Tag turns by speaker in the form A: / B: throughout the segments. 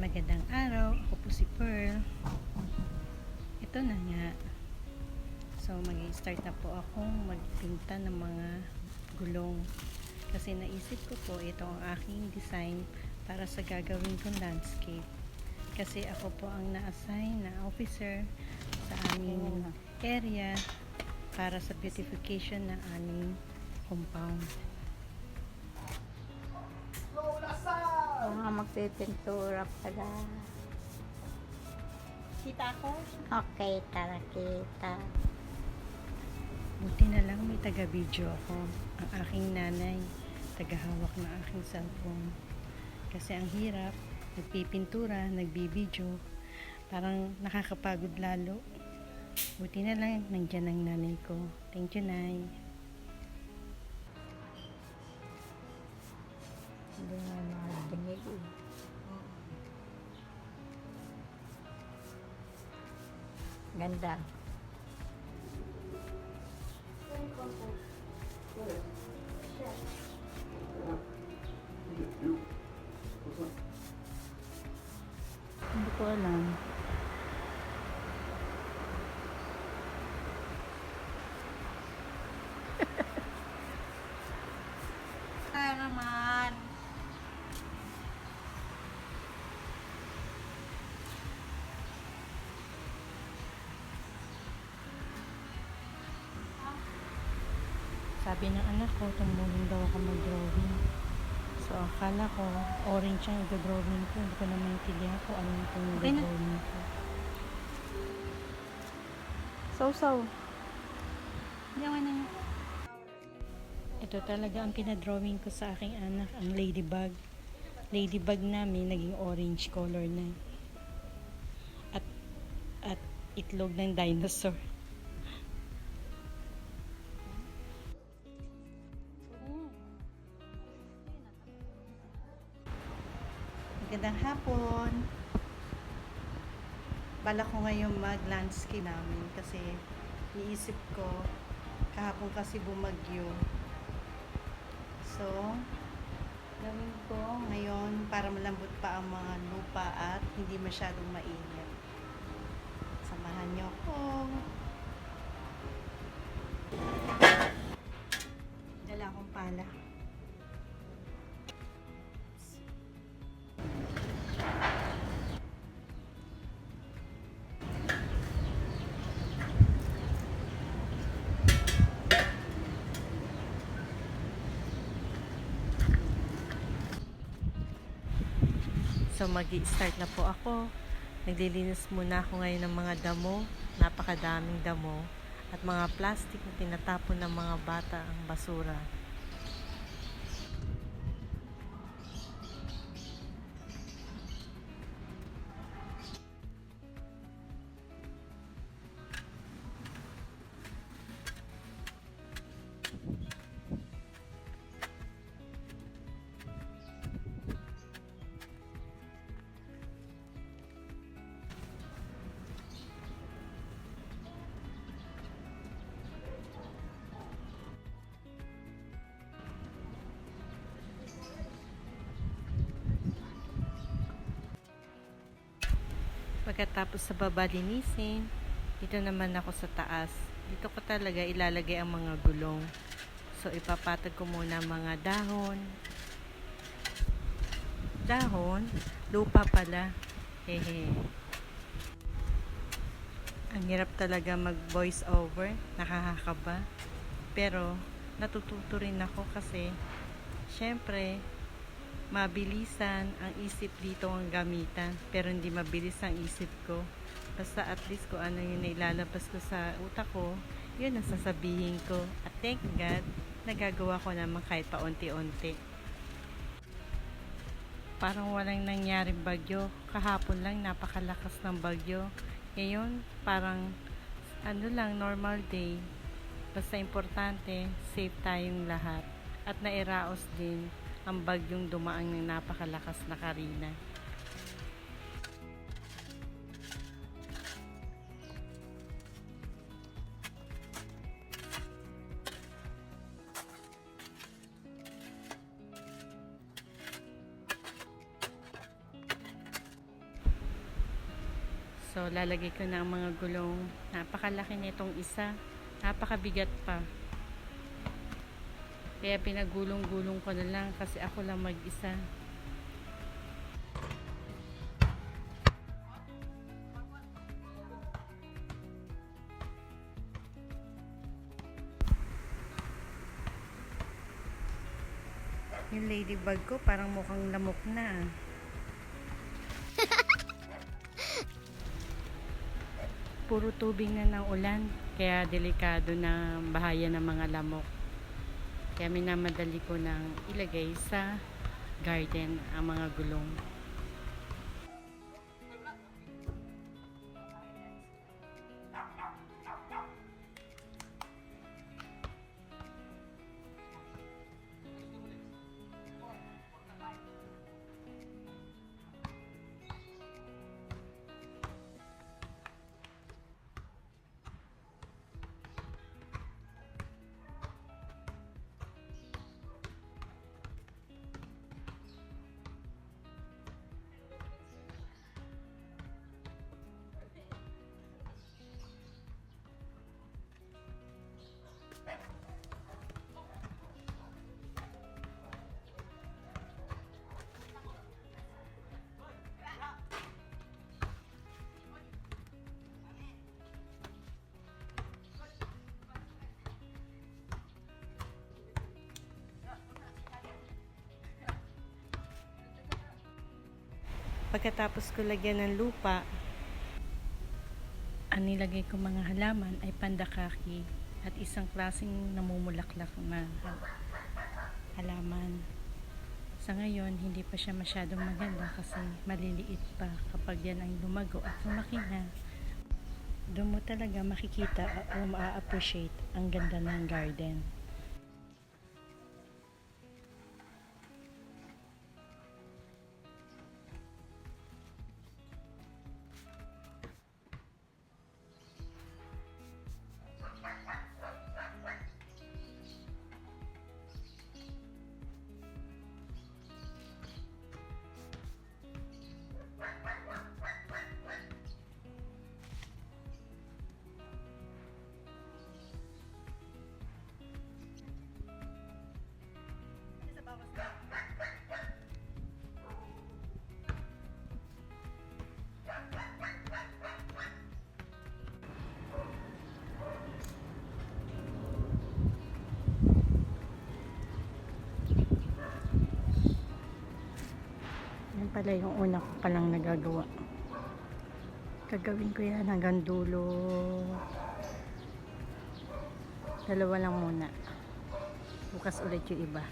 A: Magandang araw, ako po si Pearl. Ito na nga. So mag-i-start na po akong magpinta ng mga gulong. Kasi naisip ko po ito ang aking design para sa gagawin kong landscape. Kasi ako po ang na-assign na officer sa aming area para sa beautification ng aming compound.
B: Magpipintura pala.
A: Kita ako?
B: Okay, tara kita.
A: Buti na lang may taga-video ako. Ang aking nanay, tagahawak ng aking cellphone. Kasi ang hirap, nagpipintura, nagbibideo. Parang nakakapagod lalo. Buti na lang, nandiyan ang nanay ko. Thank you, Nay.
B: Hindi nga makadinig eh. Ganda.
A: Hindi ko alam.
B: Kaya naman.
A: Sabi ng anak ko, tumulong daw ako mag-drawing. So, akala ko, orange ang i-drawing ko. Hindi ko na maintindihan ko ano itong i-drawing ko.
B: So.
A: Yawan na. Ito talaga ang pinadrawing ko sa aking anak, ang ladybug. Ladybug namin, naging orange color na. At itlog ng dinosaur. Magandang hapon. Bala ko ngayon mag-landscape namin kasi iisip ko kahapon kasi bumagyo. So, gawin ko ngayon para malambot pa ang mga lupa at hindi masyadong mainit. Samahan niyo ako. Dala akong pala. So mag-i-start na po ako. Naglilinis muna ako ngayon ng mga damo. Napakadaming damo. At mga plastic na tinatapon ng mga bata ang basura. Pagkatapos sa baba linisin, dito naman ako sa taas. Dito ko talaga ilalagay ang mga gulong. So ipapatag ko muna mga dahon. Dahon? Lupa pala. Hehe. Ang hirap talaga mag voice over. Nakakakaba. Pero natututo rin ako kasi syempre mabilisan ang isip dito ang gamitan, pero hindi mabilis ang isip ko. Basta at least kung ano yung nailalabas ko sa utak ko, yun ang sasabihin ko. At thank God, nagagawa ko naman kahit paunti-unti. Parang walang nangyaring bagyo. Kahapon lang napakalakas ng bagyo. Ngayon, parang ano lang, normal day. Basta importante, safe tayong lahat. At nairaos din ang bagyong dumaang ng napakalakas na Karina. So, lalagay ko na ang mga gulong. Napakalaki nitong isa. Napakabigat pa. Kaya pinagulong-gulong ko na lang kasi ako lang mag-isa. Yung ladybug ko parang mukhang lamok na. Puro tubig na ng ulan, kaya delikado na bahaya ng mga lamok. Kaya minamadali ko nang ilagay sa garden ang mga gulong. Pagkatapos ko lagyan ng lupa, ang nilagay ko mga halaman ay pandakaki at isang klaseng namumulaklak na halaman. Sa ngayon, hindi pa siya masyadong maganda kasi maliliit pa. Kapag yan ay lumago at lumaki na, doon mo talaga makikita o ma-appreciate ang ganda ng garden. Yan pala yung una ko palang nagagawa. Gagawin ko yan hanggang dulo. Dalawa lang muna. Bukas ulit yung iba.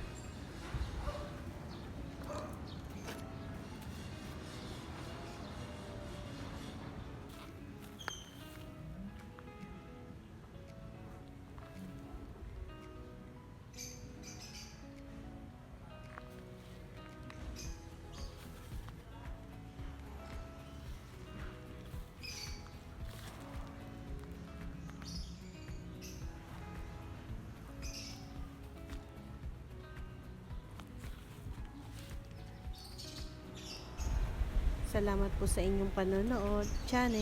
A: Salamat po sa inyong panonood. Tiyan